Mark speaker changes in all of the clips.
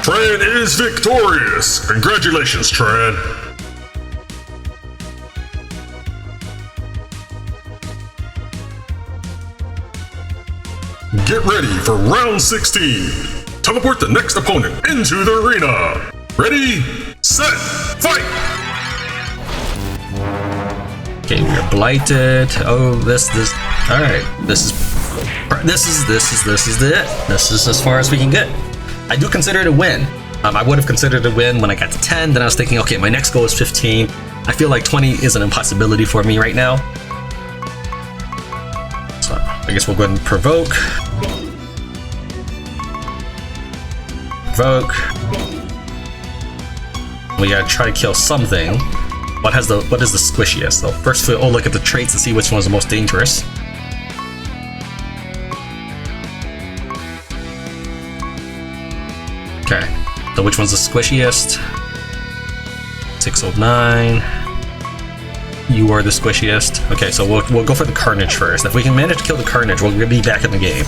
Speaker 1: Tran is victorious! Congratulations, Tran! Get ready for round 16! Teleport the next opponent into the arena! Ready, set, fight!
Speaker 2: Okay, we're blighted. Oh, this. Alright, this is it. This is as far as we can get. I do consider it a win. I would have considered it a win when I got to 10, then I was thinking, okay, my next goal is 15. I feel like 20 is an impossibility for me right now. So, I guess we'll go ahead and provoke. We gotta try to kill something. What is the squishiest though? First we'll look at the traits and see which one is the most dangerous. Okay, so which one's the squishiest? 609. You are the squishiest. Okay, so we'll go for the Carnage first. If we can manage to kill the Carnage, we'll be back in the game.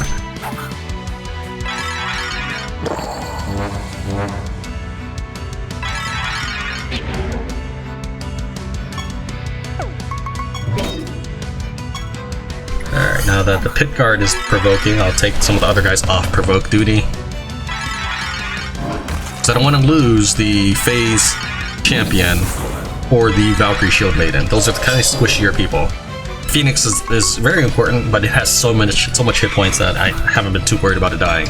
Speaker 2: Alright, now that the pit guard is provoking, I'll take some of the other guys off provoke duty. So I don't want to lose the phase champion or the Valkyrie shield maiden. Those are the kind of squishier people. Phoenix is very important, but it has so much hit points that I haven't been too worried about it dying.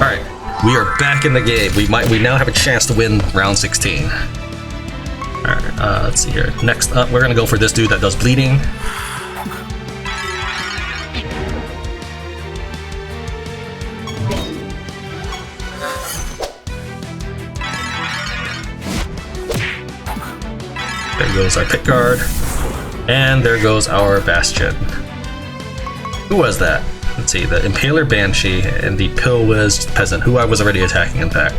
Speaker 2: Alright, we are back in the game. We now have a chance to win round 16. Alright, let's see here. Next up, we're gonna go for this dude that does bleeding. There goes our pit guard, and there goes our bastion. Who was that? Let's see, the Impaler Banshee and the Pill-Whiz Peasant, who I was already attacking, in fact.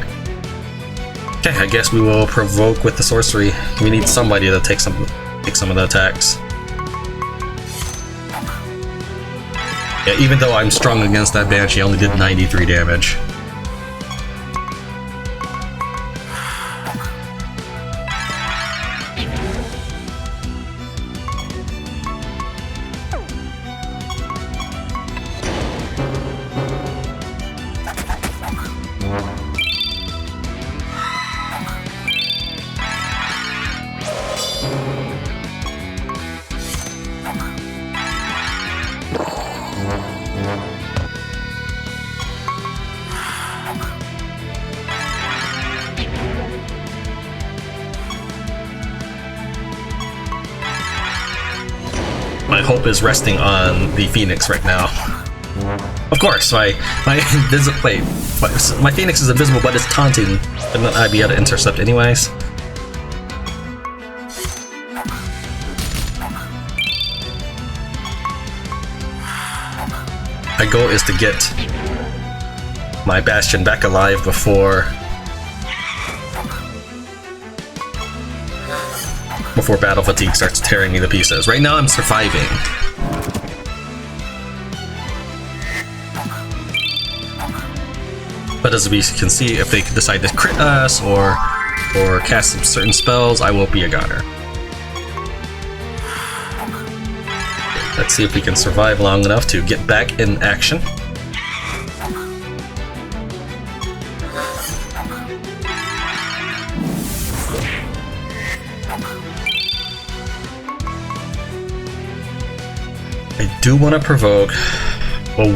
Speaker 2: Okay, I guess we will provoke with the sorcery. We need somebody to take some of the attacks. Yeah, even though I'm strong against that Banshee, I only did 93 damage. My hope is resting on the Phoenix right now. Of course, my Phoenix is invisible, but it's taunting, and then I'd be able to intercept anyways. My goal is to get my Bastion back alive before battle fatigue starts tearing me to pieces. Right now I'm surviving. But as we can see, if they decide to crit us or cast some certain spells, I will be a goner. Let's see if we can survive long enough to get back in action. I do want to provoke. Well,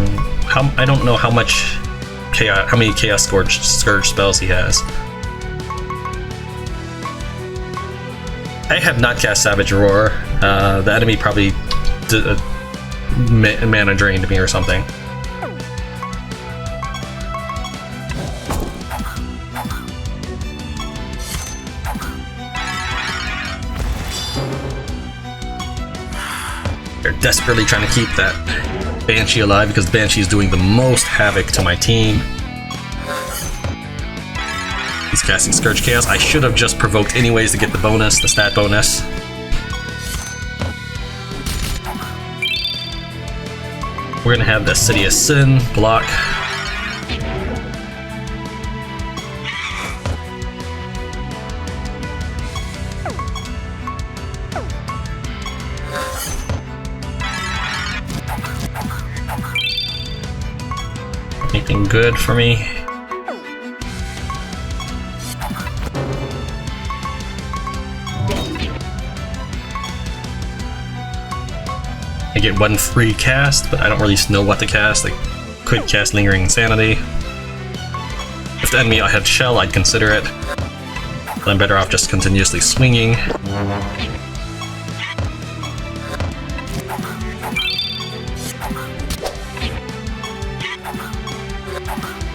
Speaker 2: I don't know how many Chaos Scourge spells he has. I have not cast Savage Roar. The enemy probably mana drained me or something. They're desperately trying to keep that Banshee alive because Banshee is doing the most havoc to my team. He's casting Scourge Chaos. I should have just provoked anyways to get the bonus, the stat bonus. We're gonna have the City of Sin block. Anything good for me? I get one free cast, but I don't really know what to cast. I could cast Lingering Insanity. If the enemy had Shell, I'd consider it. But I'm better off just continuously swinging.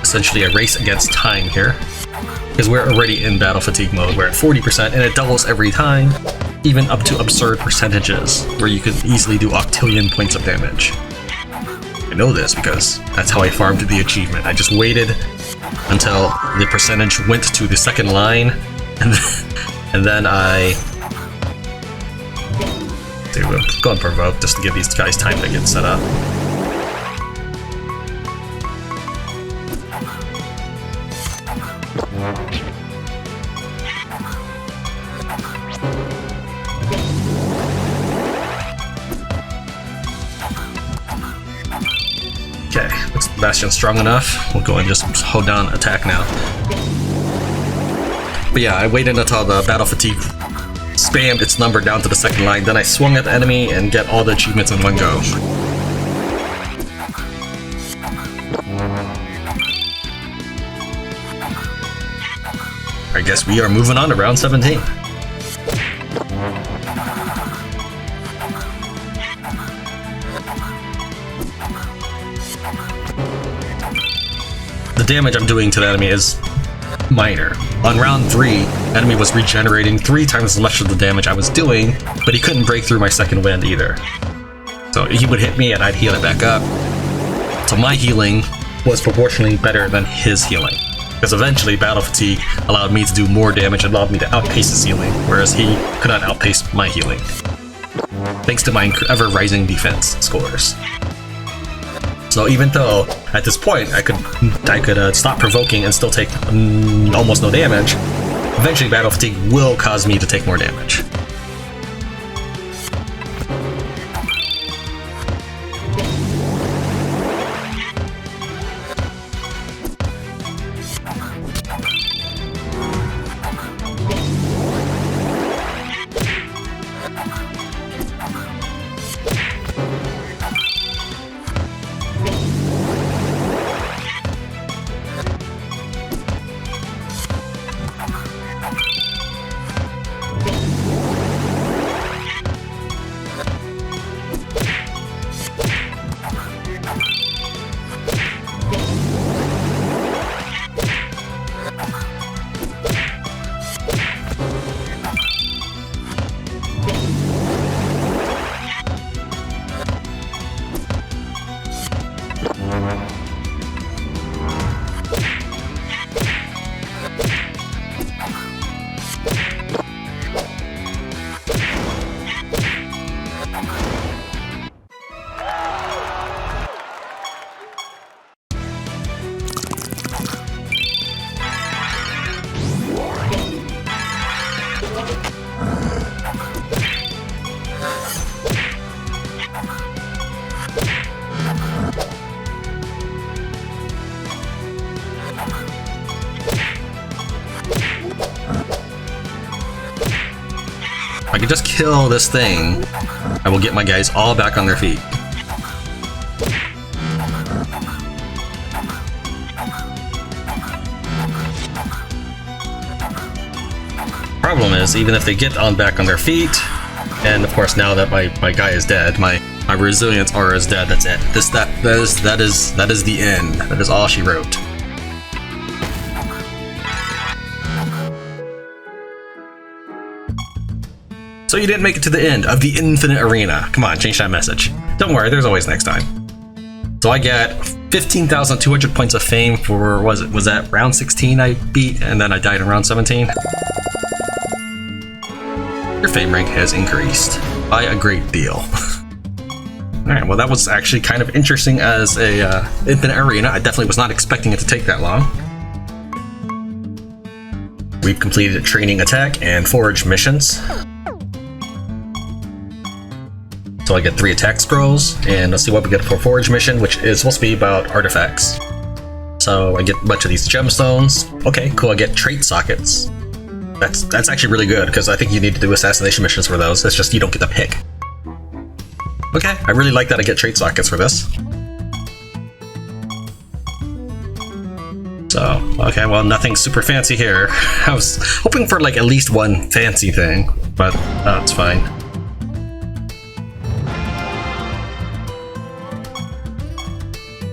Speaker 2: Essentially a race against time here, because we're already in battle fatigue mode. We're at 40% and it doubles every time, even up to absurd percentages where you could easily do octillion points of damage. I know this because that's how I farmed the achievement. I just waited until the percentage went to the second line, and then I go and provoke just to give these guys time to get set up. Okay, looks like Bastion's strong enough. We'll go and just hold down attack now. But yeah, I waited until the battle fatigue spammed its number down to the second line, then I swung at the enemy and get all the achievements in one go. I guess we are moving on to round 17. The damage I'm doing to the enemy is minor. On round 3, enemy was regenerating 3 times as much of the damage I was doing, but he couldn't break through my second wind either. So he would hit me and I'd heal it back up. So my healing was proportionally better than his healing, because eventually battle fatigue allowed me to do more damage and allowed me to outpace his healing, whereas he could not outpace my healing, thanks to my ever-rising defense scores. So even though at this point I could stop provoking and still take almost no damage, eventually battle fatigue will cause me to take more damage. If I could just kill this thing, I will get my guys all back on their feet. Problem is, even if they get back on their feet, and of course now that my guy is dead, my resilience aura is dead. That's it. That is the end. That is all she wrote. So you didn't make it to the end of the infinite arena. Come on, change that message. Don't worry, there's always next time. So I get 15,200 points of fame for, was that round 16 I beat, and then I died in round 17? Your fame rank has increased by a great deal. Alright, well that was actually kind of interesting as a infinite arena. I definitely was not expecting it to take that long. We've completed training attack and forage missions. So I get 3 attack scrolls, and let's see what we get for forage mission, which is supposed to be about artifacts. So I get a bunch of these gemstones. Okay, cool, I get trait sockets. That's actually really good, because I think you need to do assassination missions for those. It's just you don't get to pick. Okay, I really like that I get trait sockets for this. So, okay, well, nothing super fancy here. I was hoping for like at least one fancy thing, but that's fine.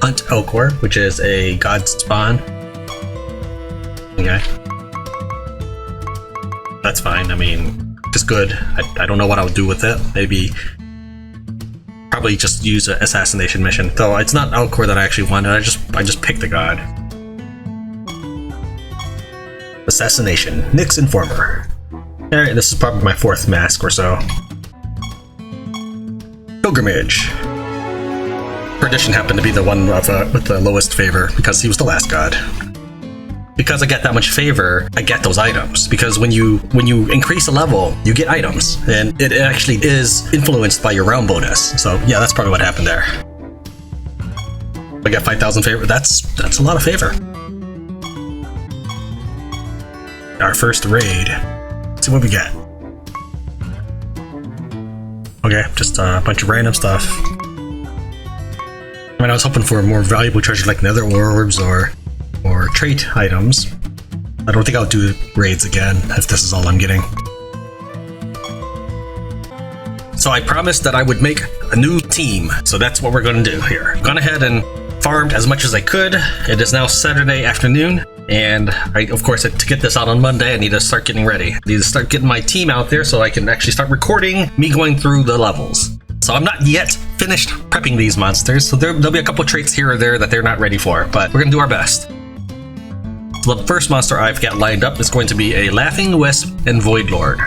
Speaker 2: Hunt Elcor, which is a god spawn. Okay. That's fine, I mean, it's good. I don't know what I would do with it. Maybe probably just use an assassination mission. Though it's not Elcor that I actually wanted, I just picked the god. Assassination, Nyx Informer. Alright, this is probably my 4th mask or so. Pilgrimage. Perdition happened to be the one with the lowest favor because he was the last god. Because I get that much favor, I get those items. Because when you increase a level, you get items, and it actually is influenced by your realm bonus. So yeah, that's probably what happened there. I got 5,000 favor. That's a lot of favor. Our first raid. Let's see what we get. Okay, just a bunch of random stuff. I mean, I was hoping for more valuable treasures like nether orbs or trait items. I don't think I'll do raids again if this is all I'm getting. So I promised that I would make a new team, so that's what we're going to do here. Gone ahead and farmed as much as I could. It is now Saturday afternoon, and of course, to get this out on Monday, I need to start getting ready. I need to start getting my team out there so I can actually start recording me going through the levels. So I'm not yet finished prepping these monsters, so there'll be a couple traits here or there that they're not ready for, but we're going to do our best. So the first monster I've got lined up is going to be a Laughing Wisp and Void Lord.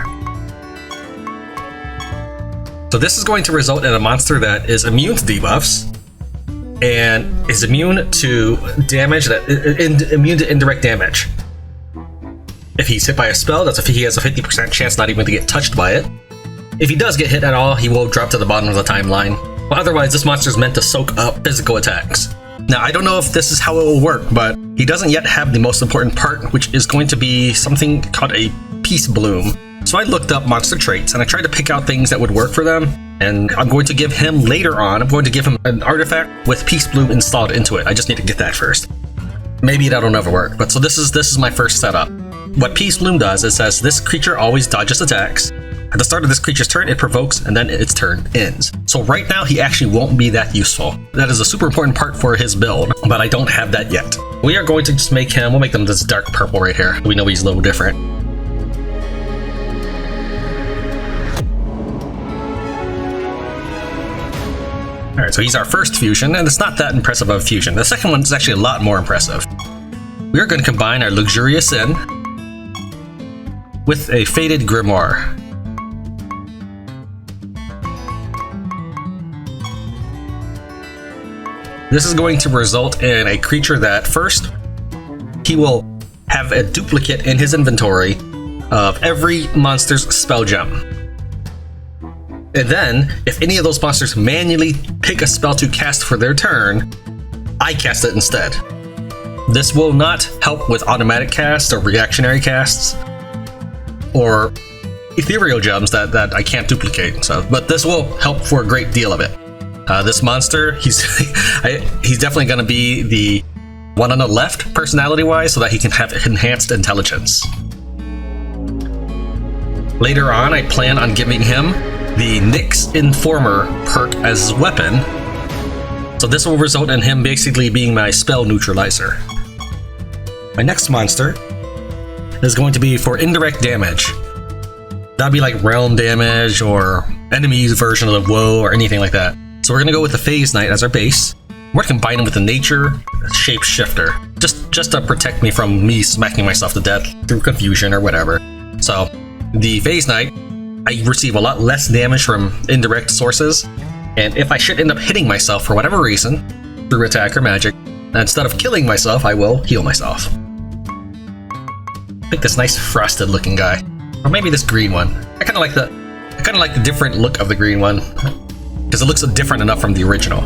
Speaker 2: So this is going to result in a monster that is immune to debuffs, and is immune to damage immune to indirect damage. If he's hit by a spell, he has a 50% chance not even to get touched by it. If he does get hit at all, he will drop to the bottom of the timeline. But otherwise, this monster is meant to soak up physical attacks. Now, I don't know if this is how it will work, but he doesn't yet have the most important part, which is going to be something called a Peace Bloom. So I looked up monster traits, and I tried to pick out things that would work for them, and I'm going to give him later on, I'm going to give him an artifact with Peace Bloom installed into it. I just need to get that first. Maybe that'll never work, but so this is my first setup. What Peace Bloom does is says this creature always dodges attacks. At the start of this creature's turn, it provokes, and then its turn ends. So right now, he actually won't be that useful. That is a super important part for his build, but I don't have that yet. We are going to just we'll make them this dark purple right here. We know he's a little different. Alright, so he's our first fusion, and it's not that impressive of a fusion. The second one is actually a lot more impressive. We are going to combine our Luxurious Inn with a Faded Grimoire. This is going to result in a creature that first, he will have a duplicate in his inventory of every monster's spell gem. And then, if any of those monsters manually pick a spell to cast for their turn, I cast it instead. This will not help with automatic casts or reactionary casts, or ethereal gems that I can't duplicate. But this will help for a great deal of it. This monster, he's definitely going to be the one on the left, personality-wise, so that he can have enhanced intelligence. Later on, I plan on giving him the Nyx Informer perk as his weapon. So this will result in him basically being my spell neutralizer. My next monster is going to be for indirect damage. That'd be like realm damage or enemy's version of the woe or anything like that. So we're going to go with the Phase Knight as our base. We're going to combine him with the Nature Shapeshifter, just to protect me from me smacking myself to death through confusion or whatever. So the Phase Knight, I receive a lot less damage from indirect sources, and if I should end up hitting myself for whatever reason, through attack or magic, instead of killing myself, I will heal myself. Pick this nice frosted looking guy, or maybe this green one. I kind of like the different look of the green one, because it looks different enough from the original.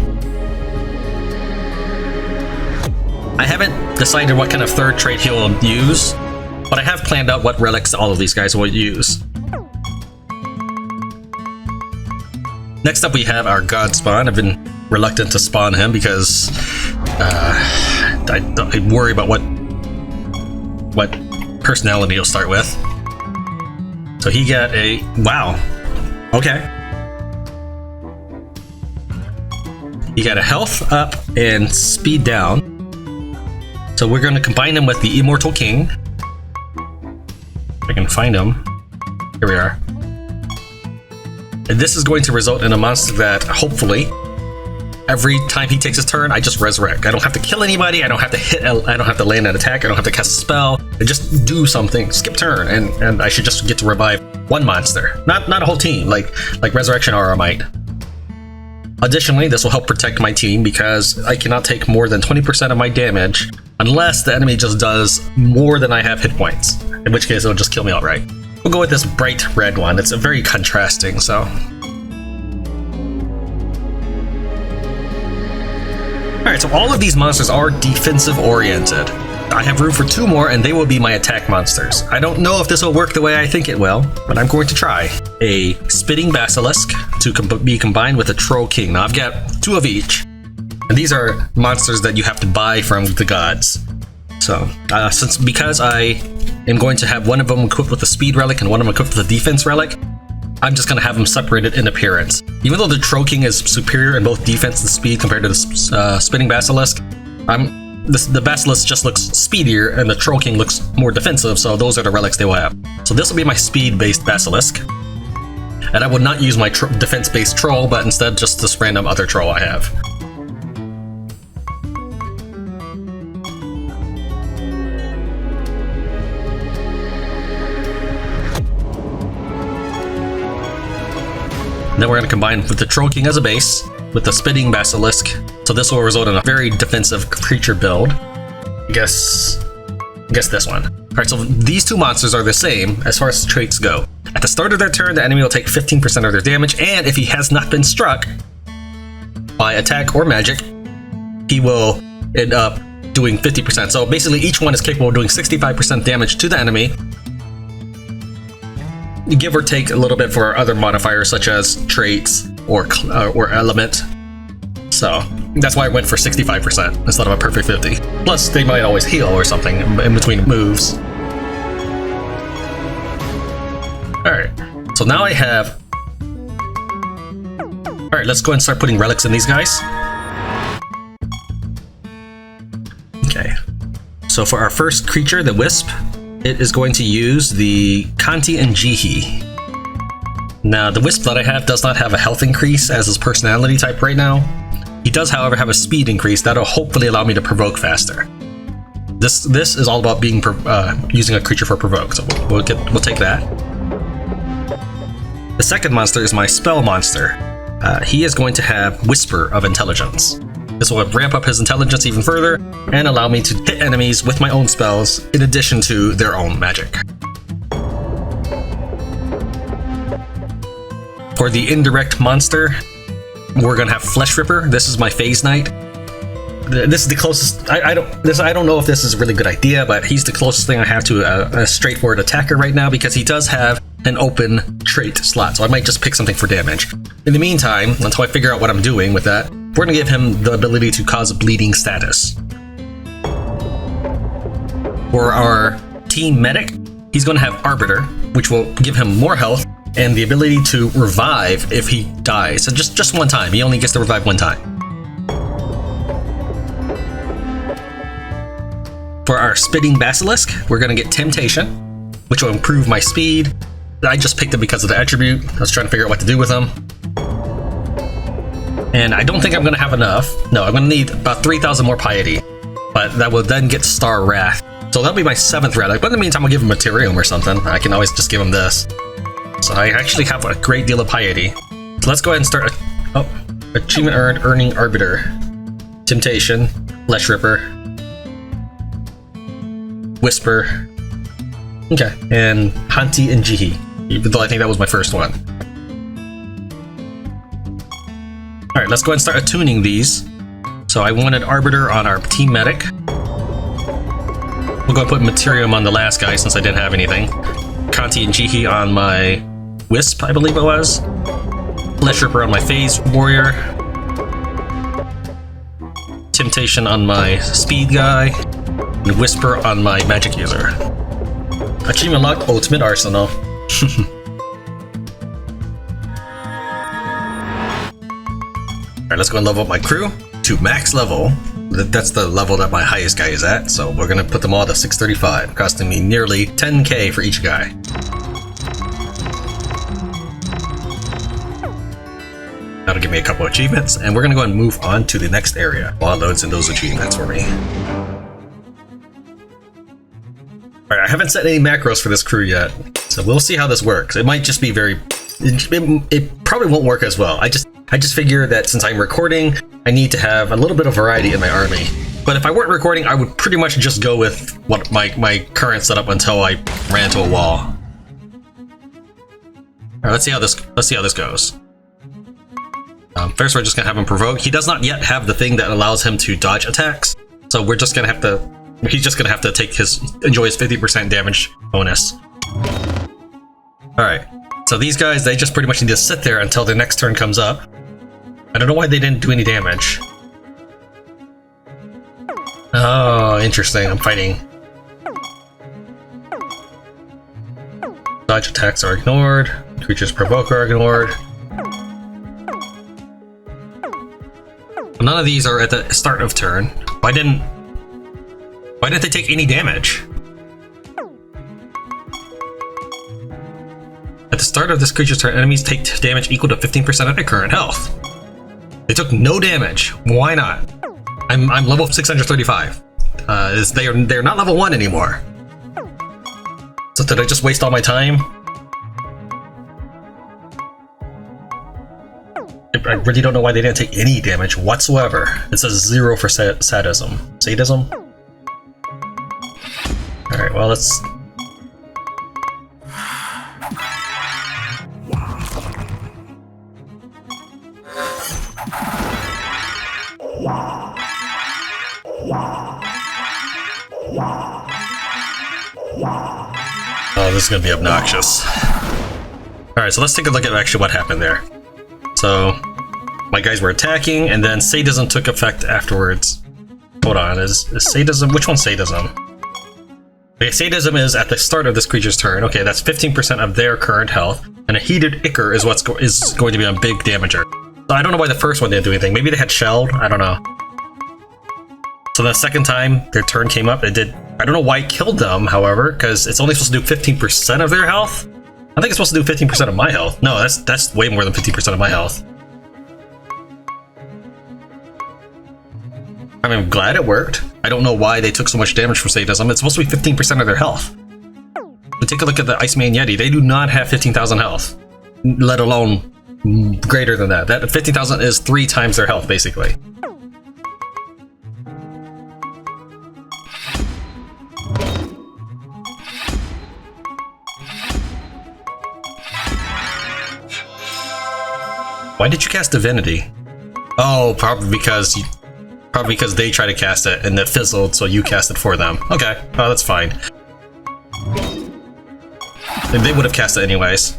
Speaker 2: I haven't decided what kind of third trait he'll use, but I have planned out what relics all of these guys will use. Next up we have our God Spawn. I've been reluctant to spawn him because I worry about what personality he'll start with. So he got a... wow. Okay. He got a health up and speed down. So we're going to combine him with the Immortal King. If I can find him. Here we are. And this is going to result in a monster that, hopefully, every time he takes his turn, I just resurrect. I don't have to kill anybody, I don't have to hit, I don't have to land an attack, I don't have to cast a spell. I just do something, skip turn, and I should just get to revive one monster. Not a whole team, like Resurrection Aura might. Additionally, this will help protect my team because I cannot take more than 20% of my damage unless the enemy just does more than I have hit points, in which case it'll just kill me outright. We'll go with this bright red one. It's a very contrasting, so... Alright, so all of these monsters are defensive oriented. I have room for 2 more and they will be my attack monsters. I don't know if this will work the way I think it will, but I'm going to try. A Spitting Basilisk to be combined with a Troll King. Now I've got 2 of each, and these are monsters that you have to buy from the gods. So, because I am going to have one of them equipped with a speed relic and one of them equipped with a defense relic, I'm just going to have them separated in appearance. Even though the Troll King is superior in both defense and speed compared to the Spitting Basilisk, the Basilisk just looks speedier and the Troll King looks more defensive, so those are the relics they will have. So this will be my speed-based Basilisk. And I will not use my defense-based Troll, but instead just this random other Troll I have. Then we're going to combine with the Troll King as a base, with the Spitting Basilisk, so this will result in a very defensive creature build. I guess this one. Alright, so these 2 monsters are the same as far as traits go. At the start of their turn, the enemy will take 15% of their damage, and if he has not been struck by attack or magic, he will end up doing 50%. So basically each one is capable of doing 65% damage to the enemy, give or take a little bit for other modifiers such as traits or element. So that's why I went for 65% instead of a perfect 50. Plus they might always heal or something in between moves. Alright, so now I have... Alright, let's go ahead and start putting relics in these guys. Okay, so for our first creature, the Wisp, it is going to use the Kanti and Jihi. Now, the Wisp that I have does not have a health increase as his personality type right now. He does, however, have a speed increase that'll hopefully allow me to provoke faster. This is all about being using a creature for provoke, so we'll take that. The second monster is my spell monster. He is going to have Whisper of Intelligence. This will ramp up his intelligence even further and allow me to hit enemies with my own spells in addition to their own magic. For the indirect monster, we're gonna have Flesh Ripper. This is my Phase Knight. This is the closest. I don't know if this is a really good idea, but he's the closest thing I have to a straightforward attacker right now because he does have an open trait slot, so I might just pick something for damage. In the meantime, until I figure out what I'm doing with that, we're going to give him the ability to cause bleeding status. For our team medic, he's going to have Arbiter, which will give him more health and the ability to revive if he dies. So just one time. He only gets to revive one time. For our Spitting Basilisk, we're going to get Temptation, which will improve my speed. I just picked it because of the attribute. I was trying to figure out what to do with him. And I don't think I'm going to have enough. No, I'm going to need about 3,000 more Piety. But that will then get Star Wrath. So that'll be my 7th relic. But in the meantime, I'll give him Materium or something. I can always just give him this. So I actually have a great deal of Piety. So let's go ahead and start. Achievement earned, earning Arbiter. Temptation, Flesh Ripper, Whisper. Okay, and Hanti and Jihi. Even though I think that was my first one. Alright, let's go ahead and start attuning these. So I wanted Arbiter on our Team Medic. We'll go and put Materium on the last guy since I didn't have anything. Kanti and Jihi on my Wisp, I believe it was. Flesh Ripper on my Phase Warrior. Temptation on my Speed guy. And Whisper on my Magic User. Achievement Lock, Ultimate Arsenal. Alright, let's go and level up my crew to max level. That's the level that my highest guy is at, so we're gonna put them all to 635, costing me nearly 10k for each guy. That'll give me a couple achievements, and we're gonna go and move on to the next area while it loads in those achievements for me. Alright, I haven't set any macros for this crew yet, so we'll see how this works. It might just be very... It probably won't work as well. I just figure that since I'm recording, I need to have a little bit of variety in my army. But if I weren't recording, I would pretty much just go with what my current setup until I ran into a wall. Alright, let's see how this goes. First, we're just gonna have him provoke. He does not yet have the thing that allows him to dodge attacks, so we're just gonna have to. He's just gonna have to enjoy his 50% damage bonus. All right. So these guys, they just pretty much need to sit there until their next turn comes up. I don't know why they didn't do any damage. Oh, interesting. I'm fighting. Dodge attacks are ignored. Creatures provoke are ignored. None of these are at the start of turn. Why didn't they take any damage? At the start of this creature's turn, enemies take damage equal to 15% of their current health. They took no damage. Why not? I'm level 635. They're not level 1 anymore. So did I just waste all my time? I really don't know why they didn't take any damage whatsoever. It says 0 for sadism. Sadism? Alright, well, let's... Oh, this is gonna be obnoxious. Alright, so let's take a look at actually what happened there. So, my guys were attacking, and then sadism took effect afterwards. Hold on, is sadism? Which one's sadism? Okay, sadism is at the start of this creature's turn. Okay, that's 15% of their current health, and a heated ichor is what's going to be a big damager. So I don't know why the first one didn't do anything. Maybe they had shelled. I don't know. So the second time their turn came up, it did. I don't know why it killed them, however, because it's only supposed to do 15% of their health. I think it's supposed to do 15% of my health. No, that's way more than 50% of my health. I mean, I'm glad it worked. I don't know why they took so much damage from sadism. It's supposed to be 15% of their health. But take a look at the Iceman Yeti. They do not have 15,000 health, let alone greater than that. That 15,000 is 3 times their health, basically. Why did you cast Divinity? Oh, probably because they tried to cast it and it fizzled, so you cast it for them. Okay, oh, that's fine. They would have cast it anyways.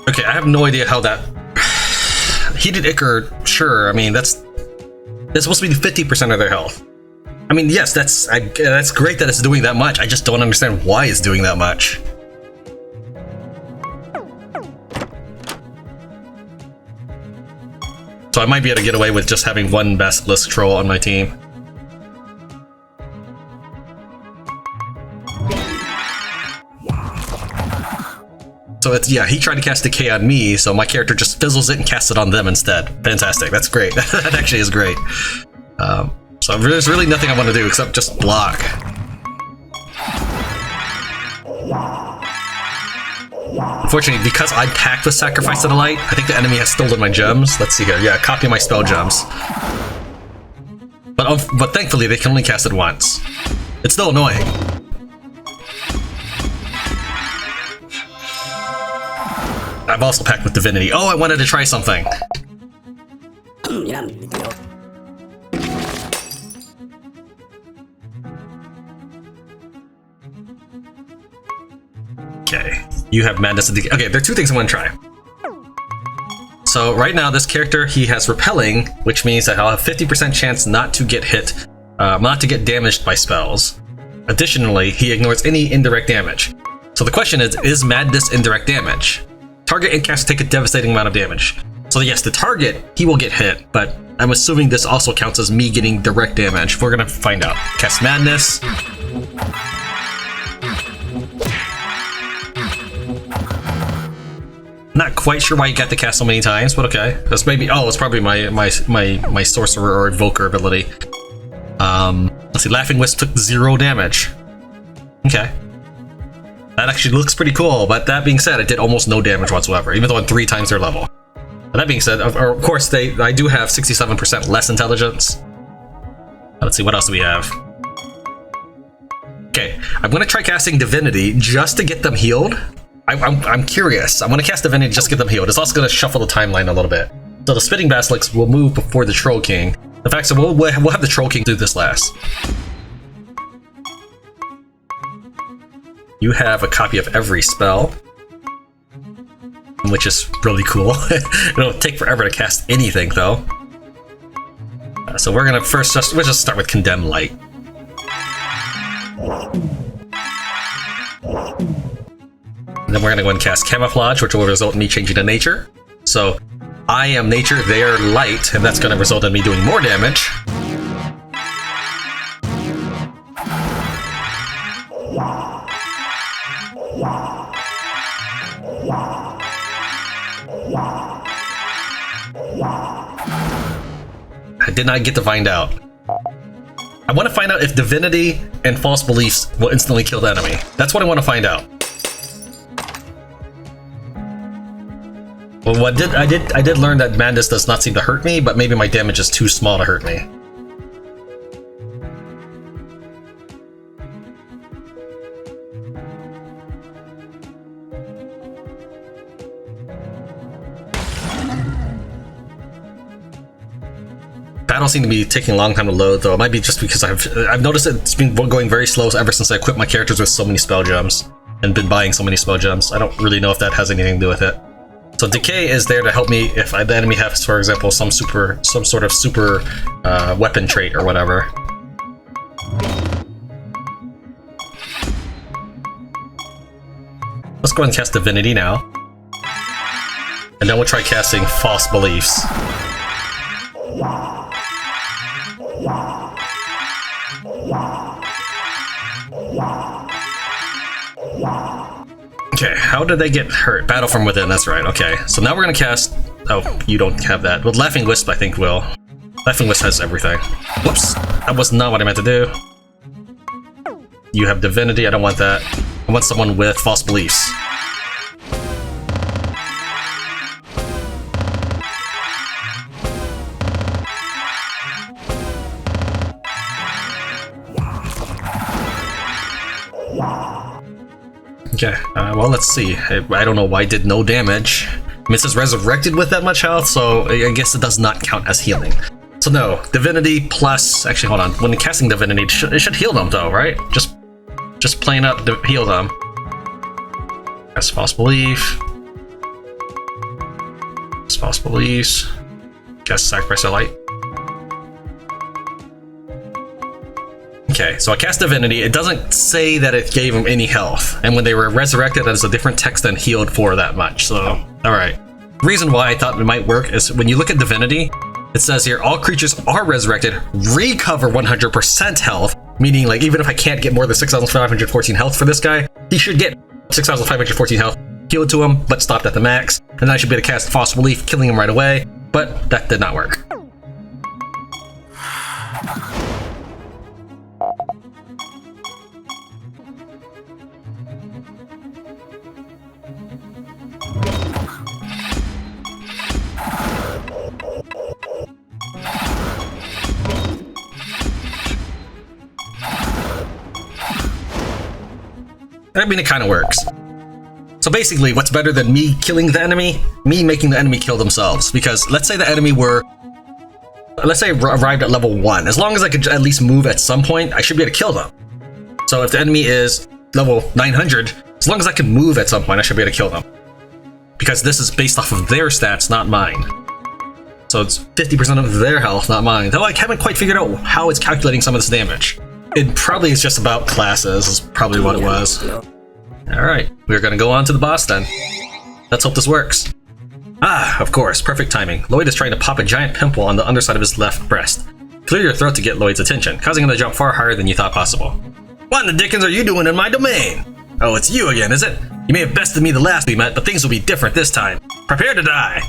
Speaker 2: Okay, I have no idea how that... Heated Ichor, sure, I mean, that's supposed to be 50% of their health. I mean, yes, that's great that it's doing that much. I just don't understand why it's doing that much. So I might be able to get away with just having one Basilisk Troll on my team. So it's, yeah, he tried to cast Decay on me, so my character just fizzles it and casts it on them instead. Fantastic, that's great. That actually is great. So there's really nothing I want to do except just block. Unfortunately, because I'm packed with Sacrifice to the Light, I think the enemy has stolen my gems. Let's see here. Yeah, copy my spell gems. But thankfully, they can only cast it once. It's still annoying. I've also packed with Divinity. Oh, I wanted to try something. decay. You have madness and decay. Okay, there are two things I want to try. So right now, this character, he has repelling, which means that I'll have 50% chance not to get hit, not to get damaged by spells. Additionally, he ignores any indirect damage. So the question is madness indirect damage? Target and cast take a devastating amount of damage. So yes, the target, he will get hit, but I'm assuming this also counts as me getting direct damage. We're gonna find out. Cast madness. Not quite sure why you got to cast so many times, but okay. That's maybe, oh, it's probably my sorcerer or invoker ability. Let's see, Laughing Wisp took 0 damage. Okay. That actually looks pretty cool, but that being said, it did almost no damage whatsoever, even though I'm 3 times their level. But that being said, of course, I do have 67% less intelligence. Let's see, what else do we have? Okay, I'm gonna try casting Divinity just to get them healed. I'm curious. I'm gonna cast Divinity just to get them healed. It's also gonna shuffle the timeline a little bit. So the Spitting Basilisk will move before the Troll King. In fact, so we'll have the Troll King do this last. You have a copy of every spell, which is really cool. It'll take forever to cast anything, though. So we're gonna we'll just start with Condemn Light. And then we're gonna go and cast Camouflage, which will result in me changing to Nature. So I am Nature, they are Light, and that's gonna result in me doing more damage. I did not get to find out. I want to find out if Divinity and False Beliefs will instantly kill the enemy. That's what I want to find out. Well, I did learn that Madness does not seem to hurt me, but maybe my damage is too small to hurt me. Battles seem to be taking a long time to load, though. It might be just because I've noticed it's been going very slow ever since I equipped my characters with so many spell gems and been buying so many spell gems. I don't really know if that has anything to do with it. So Decay is there to help me if the enemy has, for example, some sort of super weapon trait or whatever. Let's go ahead and cast Divinity now, and then we'll try casting False Beliefs. Okay, how did they get hurt? Battle from Within, that's right, okay. So now we're gonna cast... Oh, you don't have that. Well, Laughing Wisp, I think, will. Laughing Wisp has everything. Whoops! That was not what I meant to do. You have Divinity, I don't want that. I want someone with False Beliefs. Okay, well, let's see. I don't know why it did no damage. I mean, it says resurrected with that much health, so I guess it does not count as healing. So no, Divinity plus... Actually, hold on. When casting Divinity, it should heal them, though, right? Just plain up to heal them. That's False Belief. That's False Beliefs. Cast Sacrifice of Light. Okay, so I cast Divinity. It doesn't say that it gave them any health. And when they were resurrected, that is a different text than healed for that much. So, alright. The reason why I thought it might work is when you look at Divinity, it says here, all creatures are resurrected, recover 100% health. Meaning, like, even if I can't get more than 6,514 health for this guy, he should get 6,514 health healed to him, but stopped at the max. And then I should be able to cast False Belief, killing him right away. But that did not work. I mean, it kind of works. So basically, what's better than me killing the enemy? Me making the enemy kill themselves. Because let's say the enemy were... Let's say arrived at level 1. As long as I could at least move at some point, I should be able to kill them. So if the enemy is level 900, As long as I can move at some point, I should be able to kill them. Because this is based off of their stats, not mine. So it's 50% of their health, not mine. Though I haven't quite figured out how it's calculating some of this damage. It probably is just about classes, is probably what it was. Alright, we're gonna go on to the boss then. Let's hope this works. Ah, of course, perfect timing. Loid is trying to pop a giant pimple on the underside of his left breast. Clear your throat to get Loid's attention, causing him to jump far higher than you thought possible. What in the dickens are you doing in my domain? Oh, it's you again, is it? You may have bested me the last we met, but things will be different this time. Prepare to die!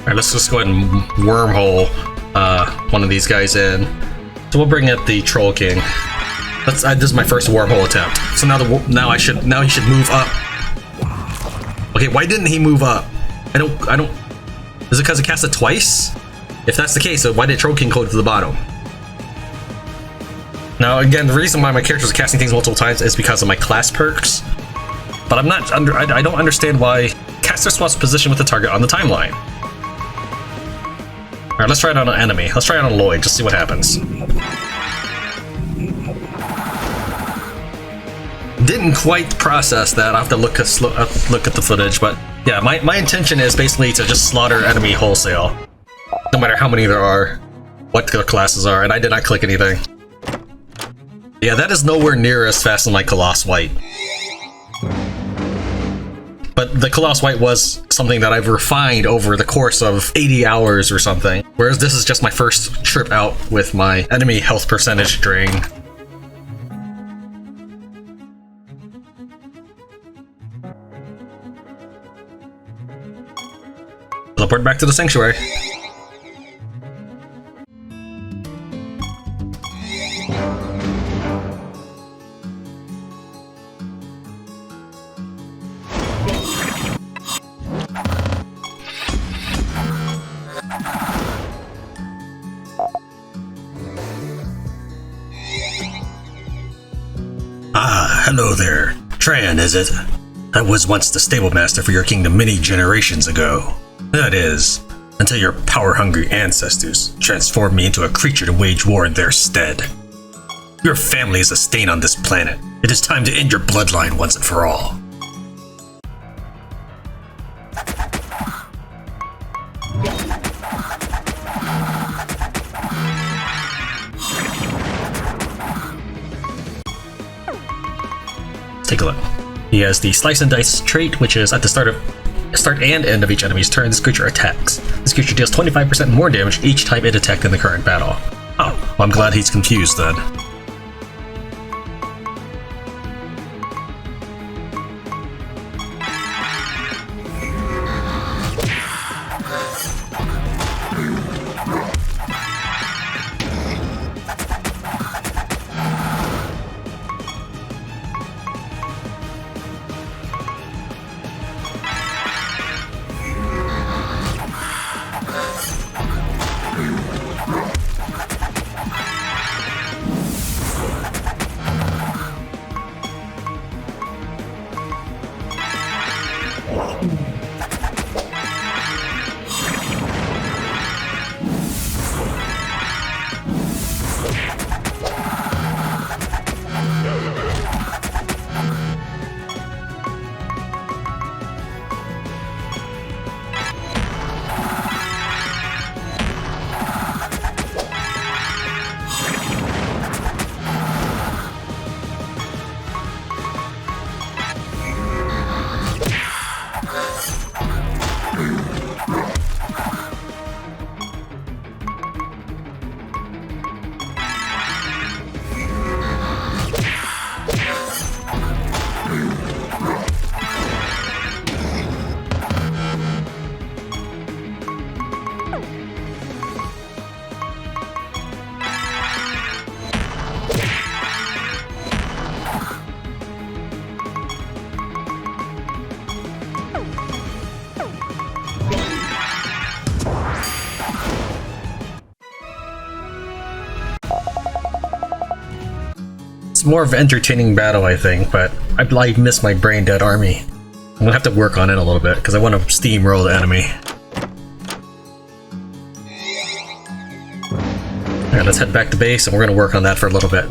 Speaker 2: Alright, let's just go ahead and wormhole one of these guys in. So we'll bring in the Troll King. This is my first wormhole attempt. So now he should move up. Okay, why didn't he move up? I don't. Is it because it cast it twice? If that's the case, why did Troll King go to the bottom? Now again, the reason why my characters are casting things multiple times is because of my class perks. But I don't understand why caster swaps position with the target on the timeline. Alright, let's try it on an enemy. Let's try it on Loid, just see what happens. Didn't quite process that. I have to look at the footage, but yeah, my intention is basically to just slaughter enemy wholesale. No matter how many there are, what their classes are, and I did not click anything. Yeah, that is nowhere near as fast as my Coloss White. But the Coloss White was something that I've refined over the course of 80 hours or something. Whereas this is just my first trip out with my enemy health percentage drain. Teleport back to the sanctuary.
Speaker 3: Ah, hello there. Tran, is it? I was once the stable master for your kingdom many generations ago. That is, until your power-hungry ancestors transformed me into a creature to wage war in their stead. Your family is a stain on this planet. It is time to end your bloodline once and for all.
Speaker 2: Take a look. He has the Slice and Dice trait, which is at the start and end of each enemy's turn, this creature attacks. This creature deals 25% more damage each time it attacked in the current battle. Oh, well, I'm glad he's confused then. was more of an entertaining battle, I think, but I miss my brain dead army. I'm gonna have to work on it a little bit because I want to steamroll the enemy. Alright, let's head back to base and we're gonna work on that for a little bit.